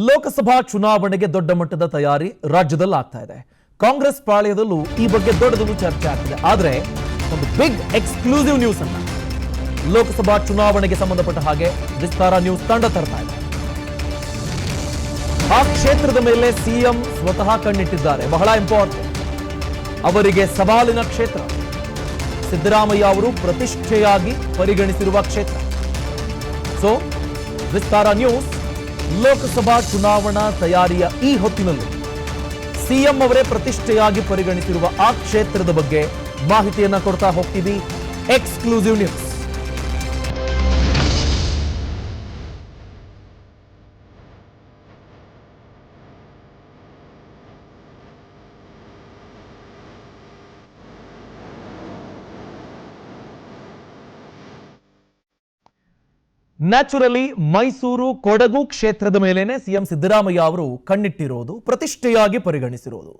ಲೋಕಸಭಾ ಚುನಾವಣೆಗೆ ದೊಡ್ಡ ಮಟ್ಟದ ತಯಾರಿ ರಾಜ್ಯದಲ್ಲಿ ಆಗ್ತಾ ಇದೆ. ಕಾಂಗ್ರೆಸ್ ಪಾಳ್ಯದಲ್ಲೂ ಈ ಬಗ್ಗೆ ದೊಡ್ಡದೊಂದು ಚರ್ಚೆ ಆಗ್ತಿದೆ. ಆದರೆ ಒಂದು ಬಿಗ್ ಎಕ್ಸ್ಕ್ಲೂಸಿವ್ ನ್ಯೂಸ್ ಅನ್ನ ಲೋಕಸಭಾ ಚುನಾವಣೆಗೆ ಸಂಬಂಧಪಟ್ಟ ಹಾಗೆ ವಿಸ್ತಾರ ನ್ಯೂಸ್ ತಂಡ ತರ್ತಾ ಇದೆ. ಆ ಕ್ಷೇತ್ರದ ಮೇಲೆ ಸಿಎಂ ಸ್ವತಃ ಕಣ್ಣಿಟ್ಟಿದ್ದಾರೆ. ಬಹಳ ಇಂಪಾರ್ಟೆಂಟ್. ಅವರಿಗೆ ಸವಾಲಿನ ಕ್ಷೇತ್ರ, ಸಿದ್ದರಾಮಯ್ಯ ಅವರು ಪ್ರತಿಷ್ಠೆಯಾಗಿ ಪರಿಗಣಿಸಿರುವ ಕ್ಷೇತ್ರ. ಸೊ ವಿಸ್ತಾರ ನ್ಯೂಸ್ ಲೋಕಸಭಾ ಚುನಾವಣಾ ತಯಾರಿಯ ಈ ಹೊತ್ತಿನಲ್ಲಿ ಸಿಎಂ ಅವರೇ ಪ್ರತಿಷ್ಠೆಯಾಗಿ ಪರಿಗಣಿಸಿರುವ ಆ ಕ್ಷೇತ್ರದ ಬಗ್ಗೆ ಮಾಹಿತಿಯನ್ನ ಕೊಡ್ತಾ ಹೋಗ್ತೀವಿ. Exclusive news. Naturally Mysuru Kodagu ಕ್ಷೇತ್ರದ ಮೇಲೇನೆ ಸಿಎಂ ಸಿದ್ದರಾಮಯ್ಯ ಅವರು ಕಣ್ಣಿಟ್ಟಿರೋದು, ಪ್ರತಿಷ್ಠೆಯಾಗಿ ಪರಿಗಣಿಸಿರೋದು.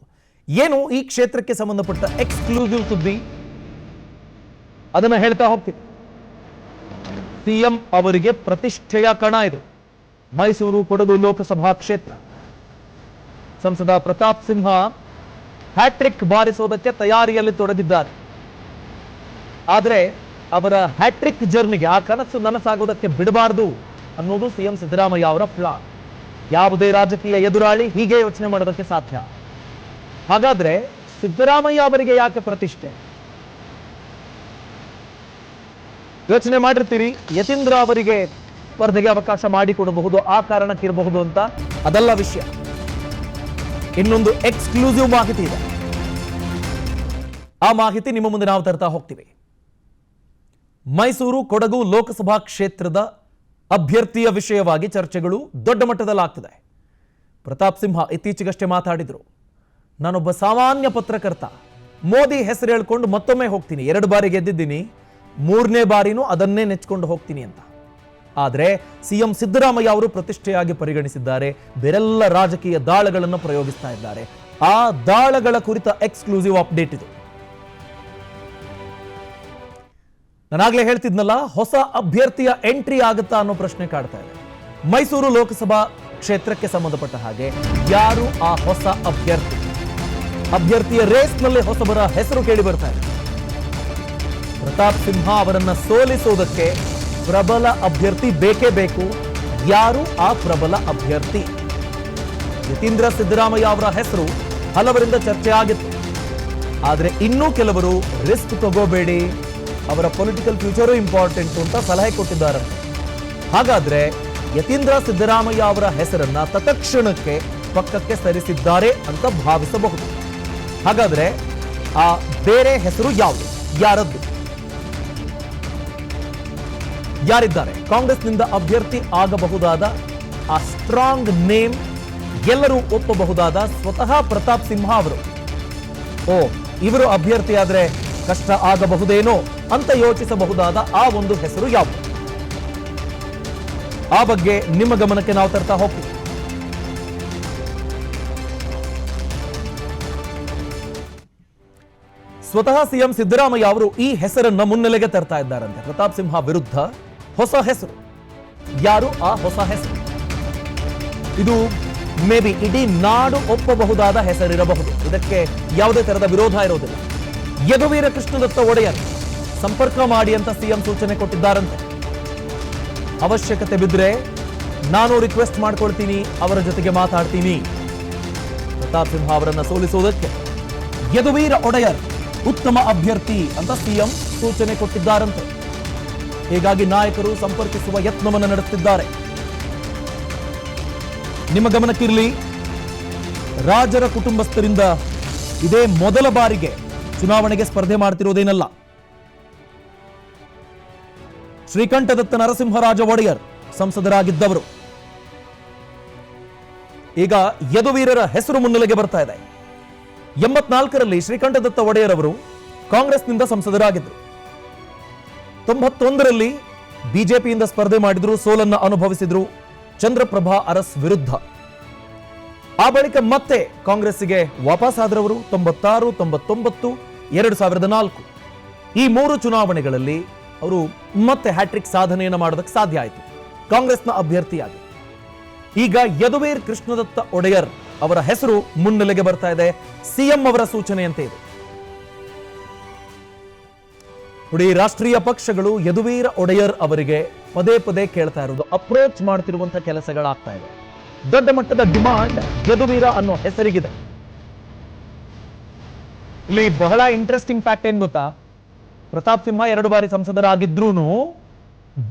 ಏನು ಈ ಕ್ಷೇತ್ರಕ್ಕೆ ಸಂಬಂಧಪಟ್ಟ ಎಕ್ಸ್ಕ್ಲೂಸಿವ್ ಸುದ್ದಿ, ಅದನ್ನ ಹೇಳ್ತಾ ಹೋಗ್ತೀನಿ. ಸಿಎಂ ಅವರಿಗೆ ಪ್ರತಿಷ್ಠೆಯ ಕಣ ಇದು. ಮೈಸೂರು ಕೊಡಗು ಲೋಕಸಭಾ ಕ್ಷೇತ್ರ. ಸಂಸದ ಪ್ರತಾಪ್ ಸಿಂಹ ಹ್ಯಾಟ್ರಿಕ್ ಬಾರಿಸೋದಕ್ಕೆ ತಯಾರಿಯಲ್ಲಿ ತೊಡಗಿದ್ದಾರೆ. ಆದರೆ ಅವರ ಹ್ಯಾಟ್ರಿಕ್ ಜರ್ನಿಗೆ, ಆ ಕನಸು ನನಸಾಗೋದಕ್ಕೆ ಬಿಡಬಾರದು ಅನ್ನೋದು ಸಿಎಂ ಸಿದ್ದರಾಮಯ್ಯ ಅವರ ಪ್ಲಾನ್. ಯಾವುದೇ ರಾಜಕೀಯ ಎದುರಾಳಿ ಹೀಗೆ ಯೋಚನೆ ಮಾಡೋದಕ್ಕೆ ಸಾಧ್ಯ. ಹಾಗಾದ್ರೆ ಸಿದ್ದರಾಮಯ್ಯ ಅವರಿಗೆ ಯಾಕೆ ಪ್ರತಿಷ್ಠೆ? ಯೋಚನೆ ಮಾಡಿರ್ತೀರಿ, ಯತೀಂದ್ರ ಅವರಿಗೆ ಸ್ಪರ್ಧೆಗೆ ಅವಕಾಶ ಮಾಡಿಕೊಡಬಹುದು, ಆ ಕಾರಣಕ್ಕಿರಬಹುದು ಅಂತ. ಅದಲ್ಲ ವಿಷಯ. ಇನ್ನೊಂದು ಎಕ್ಸ್ಕ್ಲೂಸಿವ್ ಮಾಹಿತಿ ಇದೆ. ಆ ಮಾಹಿತಿ ನಿಮ್ಮ ಮುಂದೆ ನಾವು ತರ್ತಾ ಹೋಗ್ತೀವಿ. ಮೈಸೂರು ಕೊಡಗು ಲೋಕಸಭಾ ಕ್ಷೇತ್ರದ ಅಭ್ಯರ್ಥಿಯ ವಿಷಯವಾಗಿ ಚರ್ಚೆಗಳು ದೊಡ್ಡ ಮಟ್ಟದಲ್ಲಾಗ್ತಿದೆ. ಪ್ರತಾಪ್ ಸಿಂಹ ಇತ್ತೀಚೆಗಷ್ಟೇ ಮಾತಾಡಿದ್ರು, ನಾನೊಬ್ಬ ಸಾಮಾನ್ಯ ಪತ್ರಕರ್ತ, ಮೋದಿ ಹೆಸರು ಹೇಳ್ಕೊಂಡು ಮತ್ತೊಮ್ಮೆ ಹೋಗ್ತೀನಿ, 2 ಬಾರಿ ಗೆದ್ದಿದ್ದೀನಿ, 3ನೇ ಬಾರಿನೂ ಅದನ್ನೇ ನೆಚ್ಕೊಂಡು ಹೋಗ್ತೀನಿ ಅಂತ. ಆದರೆ ಸಿಎಂ ಸಿದ್ದರಾಮಯ್ಯ ಅವರು ಪ್ರತಿಷ್ಠೆಯಾಗಿ ಪರಿಗಣಿಸಿದ್ದಾರೆ. ಬೇರೆಲ್ಲ ರಾಜಕೀಯ ದಾಳಗಳನ್ನು ಪ್ರಯೋಗಿಸ್ತಾ ಇದ್ದಾರೆ. ಆ ದಾಳಗಳ ಕುರಿತ ಎಕ್ಸ್ಕ್ಲೂಸಿವ್ ಅಪ್ಡೇಟ್ ಇದು. ನಾನಾಗ್ಲೇ ಹೇಳ್ತಿದ್ನಲ್ಲ, ಹೊಸ ಅಭ್ಯರ್ಥಿಯ ಎಂಟ್ರಿ ಆಗುತ್ತಾ ಅನ್ನೋ ಪ್ರಶ್ನೆ ಕಾಡ್ತಾ ಇದೆ. ಮೈಸೂರು ಲೋಕಸಭಾ ಕ್ಷೇತ್ರಕ್ಕೆ ಸಂಬಂಧಪಟ್ಟ ಹಾಗೆ ಯಾರು ಆ ಹೊಸ ಅಭ್ಯರ್ಥಿ? ಅಭ್ಯರ್ಥಿಯ ರೇಸ್ನಲ್ಲಿ ಹೊಸಬರ ಹೆಸರು ಕೇಳಿ ಬರ್ತಾ ಇದೆ. ಪ್ರತಾಪ್ ಸಿಂಹ ಅವರನ್ನ ಸೋಲಿಸೋದಕ್ಕೆ ಪ್ರಬಲ ಅಭ್ಯರ್ಥಿ ಬೇಕೇ ಬೇಕು. ಯಾರು ಆ ಪ್ರಬಲ ಅಭ್ಯರ್ಥಿ? ಯತೀಂದ್ರ ಸಿದ್ದರಾಮಯ್ಯ ಅವರ ಹೆಸರು ಹಲವರಿಂದ ಚರ್ಚೆ ಆಗಿತ್ತು. ಆದರೆ ಇನ್ನೂ ಕೆಲವರು ರಿಸ್ಕ್ ತಗೋಬೇಡಿ, ಅವರ ಪೊಲಿಟಿಕಲ್ ಫ್ಯೂಚರು ಇಂಪಾರ್ಟೆಂಟ್ ಅಂತ ಸಲಹೆ ಕೊಟ್ಟಿದ್ದಾರೆ. ಹಾಗಾದ್ರೆ ಯತೀಂದ್ರ ಸಿದ್ದರಾಮಯ್ಯ ಅವರ ಹೆಸರನ್ನ ತತ್ಕ್ಷಣಕ್ಕೆ ಪಕ್ಕಕ್ಕೆ ಸರಿಸಿದ್ದಾರೆ ಅಂತ ಭಾವಿಸಬಹುದು. ಹಾಗಾದ್ರೆ ಆ ಬೇರೆ ಹೆಸರು ಯಾವುದು? ಯಾರದ್ದು? ಯಾರಿದ್ದಾರೆ ಕಾಂಗ್ರೆಸ್ನಿಂದ ಅಭ್ಯರ್ಥಿ ಆಗಬಹುದಾದ ಆ ಸ್ಟ್ರಾಂಗ್ ನೇಮ್, ಎಲ್ಲರೂ ಒಪ್ಪಬಹುದಾದ ಸ್ವತಃ ಪ್ರತಾಪ್ ಸಿಂಹ ಅವರು? ಇವರು ಅಭ್ಯರ್ಥಿ ಆದ್ರೆ ಕಷ್ಟ ಆಗಬಹುದೇನೋ ಅಂತ ಯೋಚಿಸಬಹುದಾದ ಆ ಒಂದು ಹೆಸರು ಯಾವುದು? ಆ ಬಗ್ಗೆ ನಿಮ್ಮ ಗಮನಕ್ಕೆ ನಾವು ತರ್ತಾ ಹೋಗ್ತೀವಿ. ಸ್ವತಃ ಸಿಎಂ ಸಿದ್ದರಾಮಯ್ಯ ಅವರು ಈ ಹೆಸರನ್ನ ಮುನ್ನೆಲೆಗೆ ತರ್ತಾ ಇದ್ದಾರಂತೆ. ಪ್ರತಾಪ್ ಸಿಂಹ ವಿರುದ್ಧ ಹೊಸ ಹೆಸರು. ಯಾರು ಆ ಹೊಸ ಹೆಸರು? ಇದು ಮೇ ಬಿ ಇಡೀ ನಾಡು ಒಪ್ಪಬಹುದಾದ ಹೆಸರಿರಬಹುದು. ಇದಕ್ಕೆ ಯಾವುದೇ ತರಹದ ವಿರೋಧ ಇರೋದಿಲ್ಲ. ಯದುವೀರ ಕೃಷ್ಣದತ್ತ ಒಡೆಯರ್ ಸಂಪರ್ಕ ಮಾಡಿ ಅಂತ ಸಿಎಂ ಸೂಚನೆ ಕೊಟ್ಟಿದ್ದಾರಂತೆ. ಅವಶ್ಯಕತೆ ಬಿದ್ದರೆ ನಾನು ರಿಕ್ವೆಸ್ಟ್ ಮಾಡ್ಕೊಳ್ತೀನಿ, ಅವರ ಜೊತೆಗೆ ಮಾತಾಡ್ತೀನಿ. ಪ್ರತಾಪ್ ಸಿಂಹ ಅವರನ್ನ ಸೋಲಿಸುವುದಕ್ಕೆ ಯದುವೀರ ಒಡೆಯರ್ ಉತ್ತಮ ಅಭ್ಯರ್ಥಿ ಅಂತ ಸಿಎಂ ಸೂಚನೆ ಕೊಟ್ಟಿದ್ದಾರಂತೆ. ಹೀಗಾಗಿ ನಾಯಕರು ಸಂಪರ್ಕಿಸುವ ಯತ್ನವನ್ನು ನಡೆಸುತ್ತಿದ್ದಾರೆ. ನಿಮ್ಮ ಗಮನಕ್ಕಿರಲಿ, ರಾಜರ ಕುಟುಂಬಸ್ಥರಿಂದ ಇದೇ ಮೊದಲ ಬಾರಿಗೆ ಚುನಾವಣೆಗೆ ಸ್ಪರ್ಧೆ ಮಾಡ್ತಿರೋದೇನಲ್ಲ. ಶ್ರೀಕಂಠದತ್ತ ನರಸಿಂಹರಾಜ ಒಡೆಯರ್ ಸಂಸದರಾಗಿದ್ದವರು. ಈಗ ಯದುವೀರರ ಹೆಸರು ಮುನ್ನೆಲೆಗೆ ಬರ್ತಾ ಇದೆ. 84ರಲ್ಲಿ ಶ್ರೀಕಂಠದತ್ತ ಒಡೆಯರ್ ಅವರು ಕಾಂಗ್ರೆಸ್ನಿಂದ ಸಂಸದರಾಗಿದ್ದರು. 91ರಲ್ಲಿ ಬಿಜೆಪಿಯಿಂದ ಸ್ಪರ್ಧೆ ಮಾಡಿದ್ರು, ಸೋಲನ್ನ ಅನುಭವಿಸಿದ್ರು ಚಂದ್ರಪ್ರಭಾ ಅರಸ್ ವಿರುದ್ಧ. ಆ ಬಳಿಕ ಮತ್ತೆ ಕಾಂಗ್ರೆಸ್ಸಿಗೆ ವಾಪಸ್ ಆದ್ರವರು 96, 99, 2004 ಈ 3 ಚುನಾವಣೆಗಳಲ್ಲಿ ಅವರು ಮತ್ತೆ ಹ್ಯಾಟ್ರಿಕ್ ಸಾಧನೆಯನ್ನು ಮಾಡೋದಕ್ಕೆ ಸಾಧ್ಯ ಆಯಿತು ಕಾಂಗ್ರೆಸ್ನ ಅಭ್ಯರ್ಥಿಯಾಗಿ. ಈಗ ಯದುವೀರ್ ಕೃಷ್ಣದತ್ತ ಒಡೆಯರ್ ಅವರ ಹೆಸರು ಮುನ್ನೆಲೆಗೆ ಬರ್ತಾ ಇದೆ. ಸಿಎಂ ಅವರ ಸೂಚನೆಯಂತೆ ಇದು. ನೋಡಿ, ರಾಷ್ಟ್ರೀಯ ಪಕ್ಷಗಳು ಯದುವೀರ ಒಡೆಯರ್ ಅವರಿಗೆ ಪದೇ ಪದೇ ಕೇಳ್ತಾ ಇರೋದು, ಅಪ್ರೋಚ್ ಮಾಡ್ತಿರುವಂತಹ ಕೆಲಸಗಳಾಗ್ತಾ ಇದೆ. ದೊಡ್ಡ ಮಟ್ಟದ ಡಿಮಾಂಡ್ ಯದುವೀರ ಅನ್ನೋ ಹೆಸರಿಗಿದೆ. ಇಲ್ಲಿ ಬಹಳ ಇಂಟ್ರೆಸ್ಟಿಂಗ್ ಫ್ಯಾಕ್ಟ್ ಏನ್ ಗೊತ್ತಾ, ಪ್ರತಾಪ್ ಸಿಂಹ 2 ಬಾರಿ ಸಂಸದರಾಗಿದ್ರೂನು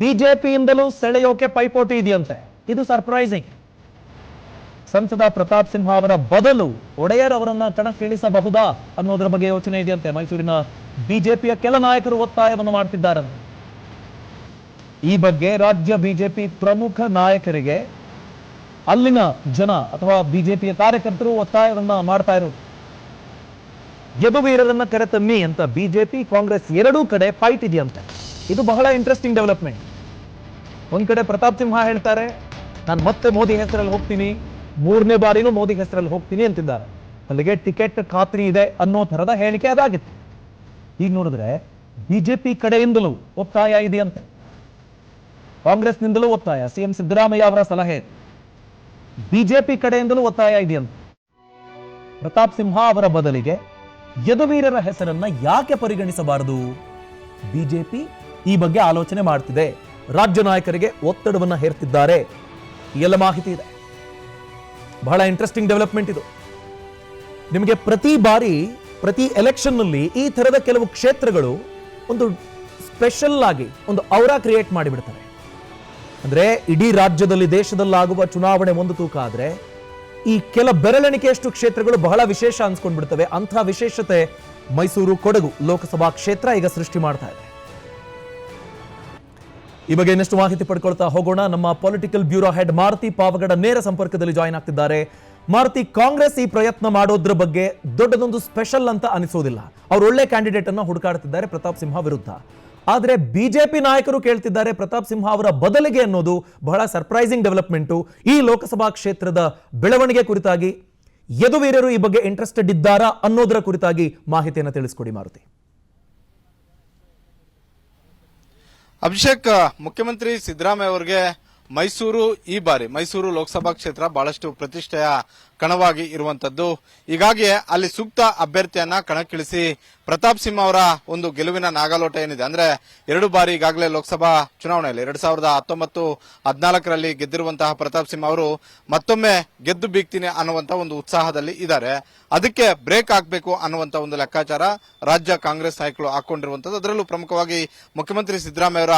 ಬಿಜೆಪಿಯಿಂದಲೂ ಸೆಳೆಯೋಕೆ ಪೈಪೋಟಿ ಇದೆಯಂತೆ. ಇದು ಸರ್ಪ್ರೈಸಿಂಗ್. ಸಂಸದ ಪ್ರತಾಪ್ ಸಿಂಹ ಅವರ ಬದಲು ಒಡೆಯರ್ ಅವರನ್ನ ಕಣಕ್ಕಿಳಿಸಬಹುದಾ ಅನ್ನೋದ್ರ ಬಗ್ಗೆ ಯೋಚನೆ ಇದೆಯಂತೆ. ಮೈಸೂರಿನ ಬಿಜೆಪಿಯ ಕೆಲ ನಾಯಕರು ಒತ್ತಾಯವನ್ನು ಮಾಡ್ತಿದ್ದಾರೆ. ಈ ಬಗ್ಗೆ ರಾಜ್ಯ ಬಿಜೆಪಿ ಪ್ರಮುಖ ನಾಯಕರಿಗೆ ಅಲ್ಲಿನ ಜನ ಅಥವಾ ಬಿಜೆಪಿಯ ಕಾರ್ಯಕರ್ತರು ಒತ್ತಾಯವನ್ನ ಮಾಡ್ತಾ ಇರೋದು. ಯದುವೀರರನ್ನ ಕರೆತನ್ನಿ ಅಂತ ಬಿಜೆಪಿ ಕಾಂಗ್ರೆಸ್ ಎರಡೂ ಕಡೆ ಫೈಟ್ ಇದೆಯಂತೆ. ಇದು ಬಹಳ ಇಂಟ್ರೆಸ್ಟಿಂಗ್ ಡೆವಲಪ್ಮೆಂಟ್. ಒಂದ್ ಕಡೆ ಪ್ರತಾಪ್ ಸಿಂಹ ಹೇಳ್ತಾರೆ, ನಾನು ಮತ್ತೆ ಮೋದಿ ಹೆಸರಲ್ಲಿ ಹೋಗ್ತೀನಿ, 3ನೇ ಬಾರಿನೂ ಮೋದಿ ಹೆಸರಲ್ಲಿ ಹೋಗ್ತೀನಿ ಅಂತಿದ್ದಾರೆ. ಅಲ್ಲಿಗೆ ಟಿಕೆಟ್ ಖಾತ್ರಿ ಇದೆ ಅನ್ನೋ ತರದ ಹೇಳಿಕೆ ಅದಾಗಿತ್ತು. ಈಗ ನೋಡಿದ್ರೆ ಬಿಜೆಪಿ ಕಡೆಯಿಂದಲೂ ಒತ್ತಾಯ ಇದೆಯಂತೆ, ಕಾಂಗ್ರೆಸ್ನಿಂದಲೂ ಒತ್ತಾಯ, ಸಿಎಂ ಸಿದ್ದರಾಮಯ್ಯ ಅವರ ಸಲಹೆ, ಬಿಜೆಪಿ ಕಡೆಯಿಂದಲೂ ಒತ್ತಾಯ ಇದೆಯಂತೆ. ಪ್ರತಾಪ್ ಸಿಂಹ ಅವರ ಬದಲಿಗೆ ಯದುವೀರರ ಹೆಸರನ್ನ ಯಾಕೆ ಪರಿಗಣಿಸಬಾರದು? ಬಿಜೆಪಿ ಈ ಬಗ್ಗೆ ಆಲೋಚನೆ ಮಾಡ್ತಿದೆ, ರಾಜ್ಯ ನಾಯಕರಿಗೆ ಒತ್ತಡವನ್ನ ಹೇರ್ತಿದ್ದಾರೆ. ಎಲ್ಲ ಮಾಹಿತಿ ಇದೆ. ಬಹಳ ಇಂಟ್ರೆಸ್ಟಿಂಗ್ ಡೆವಲಪ್ಮೆಂಟ್ ಇದು. ನಿಮಗೆ ಪ್ರತಿ ಬಾರಿ ಪ್ರತಿ ಎಲೆಕ್ಷನ್ ನಲ್ಲಿ ಈ ತರದ ಕೆಲವು ಕ್ಷೇತ್ರಗಳು ಒಂದು ಸ್ಪೆಷಲ್ ಆಗಿ ಒಂದು ಔರಾ ಕ್ರಿಯೇಟ್ ಮಾಡಿಬಿಡ್ತಾರೆ. ಅಂದ್ರೆ ಇಡೀ ರಾಜ್ಯದಲ್ಲಿ ದೇಶದಲ್ಲಾಗುವ ಚುನಾವಣೆ ಒಂದು ತೂಕ ಆದ್ರೆ ಈ ಕೆಲ ಬೆರಳೆಣಿಕೆಯಷ್ಟು ಕ್ಷೇತ್ರಗಳು ಬಹಳ ವಿಶೇಷ ಅನ್ಸ್ಕೊಂಡ್ಬಿಡ್ತವೆ. ಅಂಥ ವಿಶೇಷತೆ ಮೈಸೂರು ಕೊಡಗು ಲೋಕಸಭಾ ಕ್ಷೇತ್ರ ಈಗ ಸೃಷ್ಟಿ ಮಾಡ್ತಾ ಇದೆ. ಈ ಬಗ್ಗೆ ಇನ್ನಷ್ಟು ಮಾಹಿತಿ ಪಡ್ಕೊಳ್ತಾ ಹೋಗೋಣ. ನಮ್ಮ political bureau head Maruti Pavagada ನೇರ ಸಂಪರ್ಕದಲ್ಲಿ ಜಾಯಿನ್ ಆಗ್ತಿದ್ದಾರೆ. ಮಾರುತಿ, ಕಾಂಗ್ರೆಸ್ ಈ ಪ್ರಯತ್ನ ಮಾಡೋದ್ರ ಬಗ್ಗೆ ದೊಡ್ಡದೊಂದು ಸ್ಪೆಷಲ್ ಅಂತ ಅನಿಸೋದಿಲ್ಲ. ಅವ್ರು ಒಳ್ಳೆ ಕ್ಯಾಂಡಿಡೇಟ್ ಅನ್ನ ಹುಡುಕಾಡ್ತಿದ್ದಾರೆ ಪ್ರತಾಪ್ ಸಿಂಹ ವಿರುದ್ಧ. ಆದ್ರೆ ಬಿಜೆಪಿ ನಾಯಕರು ಕೇಳ್ತಿದ್ದಾರೆ ಪ್ರತಾಪ್ ಸಿಂಹ ಅವರ ಬದಲಿಗೆ ಅನ್ನೋದು ಬಹಳ ಸರ್ಪ್ರೈಸಿಂಗ್ ಡೆವಲಪ್ಮೆಂಟು. ಈ ಲೋಕಸಭಾ ಕ್ಷೇತ್ರದ ಬೆಳವಣಿಗೆ ಕುರಿತಾಗಿ ಯದುವೀರರು ಈ ಬಗ್ಗೆ ಇಂಟ್ರೆಸ್ಟೆಡ್ ಇದ್ದಾರಾ ಅನ್ನೋದರ ಕುರಿತಾಗಿ ಮಾಹಿತಿಯನ್ನು ತಿಳಿಸ್ಕೊಡಿ ಮಾರುತಿ. ಅಭಿಷೇಕ್, ಮುಖ್ಯಮಂತ್ರಿ ಸಿದ್ದರಾಮಯ್ಯ ಅವರಿಗೆ ಮೈಸೂರು ಈ ಬಾರಿ ಮೈಸೂರು ಲೋಕಸಭಾ ಕ್ಷೇತ್ರ ಬಹಳಷ್ಟು ಪ್ರತಿಷ್ಠೆಯ ಕಣವಾಗಿ ಇರುವಂತದ್ದು. ಹೀಗಾಗಿ ಅಲ್ಲಿ ಸೂಕ್ತ ಅಭ್ಯರ್ಥಿಯನ್ನ ಕಣಕ್ಕಿಳಿಸಿ ಪ್ರತಾಪ್ ಸಿಂಹ ಅವರ ಒಂದು ಗೆಲುವಿನ ನಾಗಾಲೋಟ ಏನಿದೆ, ಅಂದ್ರೆ 2 ಬಾರಿ ಈಗಾಗಲೇ ಲೋಕಸಭಾ ಚುನಾವಣೆಯಲ್ಲಿ 2019, 14ರಲ್ಲಿ ಗೆದ್ದಿರುವಂತಹ ಪ್ರತಾಪ್ ಸಿಂಹ ಅವರು ಮತ್ತೊಮ್ಮೆ ಗೆದ್ದು ಬೀಗ್ತೀನಿ ಅನ್ನುವಂತ ಒಂದು ಉತ್ಸಾಹದಲ್ಲಿ ಇದ್ದಾರೆ. ಅದಕ್ಕೆ ಬ್ರೇಕ್ ಹಾಕಬೇಕು ಅನ್ನುವಂತ ಒಂದು ಲೆಕ್ಕಾಚಾರ ರಾಜ್ಯ ಕಾಂಗ್ರೆಸ್ ನಾಯಕರು ಹಾಕೊಂಡಿರುವಂತದ್ದು. ಅದರಲ್ಲೂ ಪ್ರಮುಖವಾಗಿ ಮುಖ್ಯಮಂತ್ರಿ ಸಿದ್ದರಾಮಯ್ಯ ಅವರ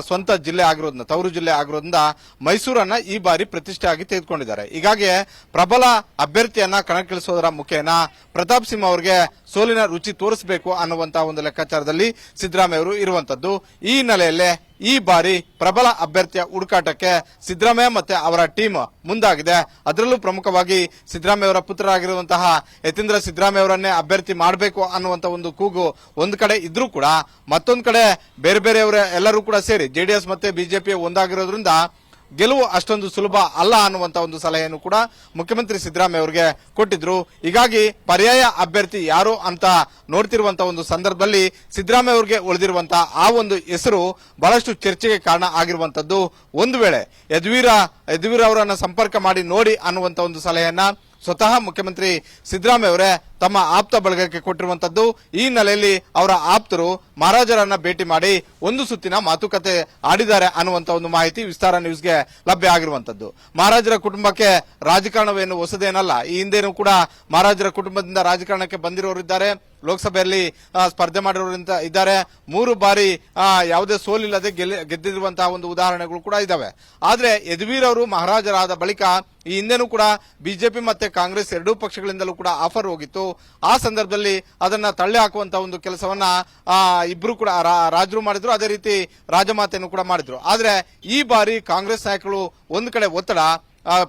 ಸ್ವಂತ ಜಿಲ್ಲೆ ಆಗಿರೋದ್ರಿಂದ, ತವರು ಜಿಲ್ಲೆ ಆಗಿರೋದ್ರಿಂದ ಮೈಸೂರನ್ನ ಈ ಬಾರಿ ಪ್ರತಿಷ್ಠೆಯಾಗಿ ತೆಗೆದುಕೊಂಡಿದ್ದಾರೆ. ಹೀಗಾಗಿ ಪ್ರಬಲ ಅಭ್ಯರ್ಥಿಯನ್ನ ಕಣಕ್ಕಿಳಿಸೋದರ ಮುಖೇನ ಪ್ರತಾಪ್ ಸಿಂಹ ಅವರಿಗೆ ಸೋಲಿನ ರುಚಿ ತೋರಿಸಬೇಕು ಅನ್ನುವಂತಹ ಒಂದು ಲೆಕ್ಕಾಚಾರದಲ್ಲಿ ಸಿದ್ದರಾಮಯ್ಯ ಅವರು ಇರುವಂತದ್ದು. ಈ ಹಿನ್ನೆಲೆಯಲ್ಲೇ ಈ ಬಾರಿ ಪ್ರಬಲ ಅಭ್ಯರ್ಥಿಯ ಹುಡುಕಾಟಕ್ಕೆ ಸಿದ್ದರಾಮಯ್ಯ ಮತ್ತೆ ಅವರ ಟೀಮ್ ಮುಂದಾಗಿದೆ. ಅದರಲ್ಲೂ ಪ್ರಮುಖವಾಗಿ ಸಿದ್ದರಾಮಯ್ಯ ಅವರ ಪುತ್ರರಾಗಿರುವಂತಹ ಯತೀಂದ್ರ ಸಿದ್ದರಾಮಯ್ಯ ಅವರನ್ನೇ ಅಭ್ಯರ್ಥಿ ಮಾಡಬೇಕು ಅನ್ನುವಂತ ಒಂದು ಕೂಗು ಒಂದು ಕಡೆ ಇದ್ರೂ ಕೂಡ, ಮತ್ತೊಂದು ಕಡೆ ಬೇರೆ ಬೇರೆಯವರ ಎಲ್ಲರೂ ಕೂಡ ಸೇರಿ ಜೆಡಿಎಸ್ ಮತ್ತೆ ಬಿಜೆಪಿ ಒಂದಾಗಿರೋದ್ರಿಂದ ಗೆಲುವು ಅಷ್ಟೊಂದು ಸುಲಭ ಅಲ್ಲ ಅನ್ನುವಂತ ಒಂದು ಸಲಹೆಯನ್ನು ಕೂಡ ಮುಖ್ಯಮಂತ್ರಿ ಸಿದ್ದರಾಮಯ್ಯ ಅವರಿಗೆ ಕೊಟ್ಟಿದ್ರು. ಹೀಗಾಗಿ ಪರ್ಯಾಯ ಅಭ್ಯರ್ಥಿ ಯಾರು ಅಂತ ನೋಡ್ತಿರುವಂತಹ ಒಂದು ಸಂದರ್ಭದಲ್ಲಿ ಸಿದ್ದರಾಮಯ್ಯ ಅವರಿಗೆ ಉಳಿದಿರುವಂತಹ ಆ ಒಂದು ಹೆಸರು ಬಹಳಷ್ಟು ಚರ್ಚೆಗೆ ಕಾರಣ ಆಗಿರುವಂತದ್ದು. ಒಂದು ವೇಳೆ ಯದುವೀರ ಅವರನ್ನ ಸಂಪರ್ಕ ಮಾಡಿ ನೋಡಿ ಅನ್ನುವಂತ ಒಂದು ಸಲಹೆಯನ್ನ ಸ್ವತಃ ಮುಖ್ಯಮಂತ್ರಿ ಸಿದ್ದರಾಮಯ್ಯ ಅವರೇ ತಮ್ಮ ಆಪ್ತ ಬಳಗಕ್ಕೆ ಕೊಟ್ಟಿರುವಂತದ್ದು. ಈ ಹಿನ್ನೆಲೆಯಲ್ಲಿ ಅವರ ಆಪ್ತರು ಮಹಾರಾಜರನ್ನ ಭೇಟಿ ಮಾಡಿ ಒಂದು ಸುತ್ತಿನ ಮಾತುಕತೆ ಆಡಿದ್ದಾರೆ ಅನ್ನುವಂತ ಒಂದು ಮಾಹಿತಿ ವಿಸ್ತಾರ ನ್ಯೂಸ್ಗೆ ಲಭ್ಯ ಆಗಿರುವಂತದ್ದು. ಮಹಾರಾಜರ ಕುಟುಂಬಕ್ಕೆ ರಾಜಕಾರಣವೇನು ಹೊಸದೇನಲ್ಲ. ಈ ಹಿಂದೆನೂ ಕೂಡ ಮಹಾರಾಜರ ಕುಟುಂಬದಿಂದ ರಾಜಕಾರಣಕ್ಕೆ ಬಂದಿರೋರಿದ್ದಾರೆ, ಲೋಕಸಭೆಯಲ್ಲಿ ಸ್ಪರ್ಧೆ ಮಾಡಿರೋರಿಂದ ಇದ್ದಾರೆ. 3 ಬಾರಿ ಯಾವುದೇ ಸೋಲಿಲ್ಲದೆ ಗೆದ್ದಿರುವಂತಹ ಒಂದು ಉದಾಹರಣೆಗಳು ಕೂಡ ಇದಾವೆ. ಆದ್ರೆ ಯದುವೀರ್ ಅವರು ಮಹಾರಾಜರಾದ ಬಳಿಕ ಈ ಹಿಂದೆನೂ ಕೂಡ ಬಿಜೆಪಿ ಮತ್ತೆ ಕಾಂಗ್ರೆಸ್ ಎರಡೂ ಪಕ್ಷಗಳಿಂದಲೂ ಕೂಡ ಆಫರ್ ಹೋಗಿತ್ತು. ಆ ಸಂದರ್ಭದಲ್ಲಿ ಅದನ್ನ ತಳ್ಳಿ ಹಾಕುವಂತಹ ಒಂದು ಕೆಲಸವನ್ನ ಇಬ್ರು ಕೂಡ ರಾಜರು ಮಾಡಿದ್ರು, ಅದೇ ರೀತಿ ರಾಜಮಾತೆಯನ್ನು ಕೂಡ ಮಾಡಿದ್ರು. ಆದ್ರೆ ಈ ಬಾರಿ ಕಾಂಗ್ರೆಸ್ ನಾಯಕರು ಒಂದು ಕಡೆ ಒತ್ತಡ,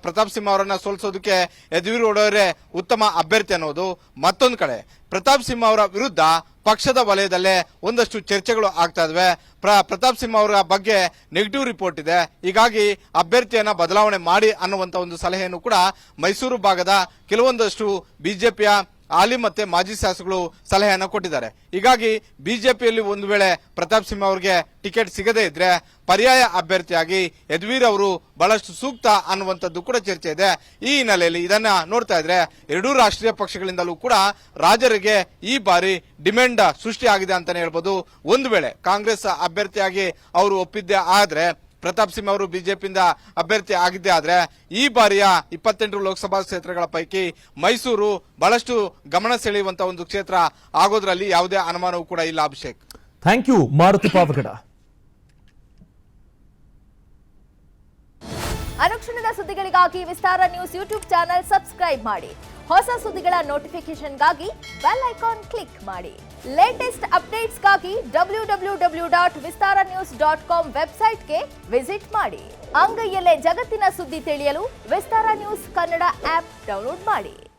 ಪ್ರತಾಪ್ ಸಿಂಹ ಅವರನ್ನ ಸೋಲಿಸೋದಕ್ಕೆ ಯದುವೀರ್ ಒಡೆಯರೇ ಉತ್ತಮ ಅಭ್ಯರ್ಥಿ ಅನ್ನೋದು, ಮತ್ತೊಂದು ಕಡೆ ಪ್ರತಾಪ್ ಸಿಂಹ ಅವರ ವಿರುದ್ಧ ಪಕ್ಷದ ವಲಯದಲ್ಲೇ ಒಂದಷ್ಟು ಚರ್ಚೆಗಳು ಆಗ್ತಾ ಇದಾವೆ. ಪ್ರತಾಪ್ ಸಿಂಹ ಅವರ ಬಗ್ಗೆ ನೆಗೆಟಿವ್ ರಿಪೋರ್ಟ್ ಇದೆ. ಹೀಗಾಗಿ ಅಭ್ಯರ್ಥಿಯನ್ನ ಬದಲಾವಣೆ ಮಾಡಿ ಅನ್ನುವಂತ ಒಂದು ಸಲಹೆಯನ್ನು ಕೂಡ ಮೈಸೂರು ಭಾಗದ ಕೆಲವೊಂದಷ್ಟು ಬಿಜೆಪಿಯ ಹಾಲಿ ಮತ್ತೆ ಮಾಜಿ ಶಾಸಕರು ಸಲಹೆಯನ್ನ ಕೊಟ್ಟಿದ್ದಾರೆ. ಹೀಗಾಗಿ ಬಿಜೆಪಿಯಲ್ಲಿ ಒಂದು ವೇಳೆ ಪ್ರತಾಪ್ ಸಿಂಹ ಅವರಿಗೆ ಟಿಕೆಟ್ ಸಿಗದೇ ಇದ್ರೆ ಪರ್ಯಾಯ ಅಭ್ಯರ್ಥಿಯಾಗಿ ಯದುವೀರ್ ಅವರು ಬಹಳಷ್ಟು ಸೂಕ್ತ ಅನ್ನುವಂಥದ್ದು ಕೂಡ ಚರ್ಚೆ ಇದೆ. ಈ ಹಿನ್ನೆಲೆಯಲ್ಲಿ ಇದನ್ನ ನೋಡ್ತಾ ಇದ್ರೆ ಎರಡೂ ರಾಷ್ಟ್ರೀಯ ಪಕ್ಷಗಳಿಂದಲೂ ಕೂಡ ರಾಜರಿಗೆ ಈ ಬಾರಿ ಡಿಮ್ಯಾಂಡ್ ಸೃಷ್ಟಿಯಾಗಿದೆ ಅಂತಾನೆ ಹೇಳ್ಬೋದು. ಒಂದು ವೇಳೆ ಕಾಂಗ್ರೆಸ್ ಅಭ್ಯರ್ಥಿಯಾಗಿ ಅವರು ಒಪ್ಪಿದ್ದೇ ಆದ್ರೆ, ಪ್ರತಾಪ್ ಸಿಂಹ ಅವರು ಬಿಜೆಪಿಯಿಂದ ಅಭ್ಯರ್ಥಿ ಆಗಿದ್ದೇ ಆದ್ರೆ ಈ ಬಾರಿಯ 28 ಲೋಕಸಭಾ ಕ್ಷೇತ್ರಗಳ ಪೈಕಿ ಮೈಸೂರು ಬಹಳಷ್ಟು ಗಮನ ಸೆಳೆಯುವಂತಹ ಒಂದು ಕ್ಷೇತ್ರ ಆಗೋದ್ರಲ್ಲಿ ಯಾವುದೇ ಅನುಮಾನವೂ ಕೂಡ ಇಲ್ಲ. Abhishek, thank you Maruti Pavagada. ಅನುಕ್ಷಣದ ಸುದ್ದಿಗಳಿಗಾಗಿ Vistara news YouTube channel subscribe ಮಾಡಿ. ಹೊಸ ಸುದ್ದಿಗಳ ನೋಟಿಫಿಕೇಶನ್ಗಾಗಿ ಬೆಲ್ ಐಕಾನ್ ಕ್ಲಿಕ್ ಮಾಡಿ. ಲೇಟೆಸ್ಟ್ ಅಪ್ಡೇಟ್ಸ್ಗಾಗಿ www.vistaranews.com ವೆಬ್ಸೈಟ್ಗೆ ವಿಸಿಟ್ ಮಾಡಿ. ಅಂಗೈಯಲ್ಲೇ ಜಗತ್ತಿನ ಸುದ್ದಿ ತಿಳಿಯಲು Vistara news Kannada app download ಮಾಡಿ.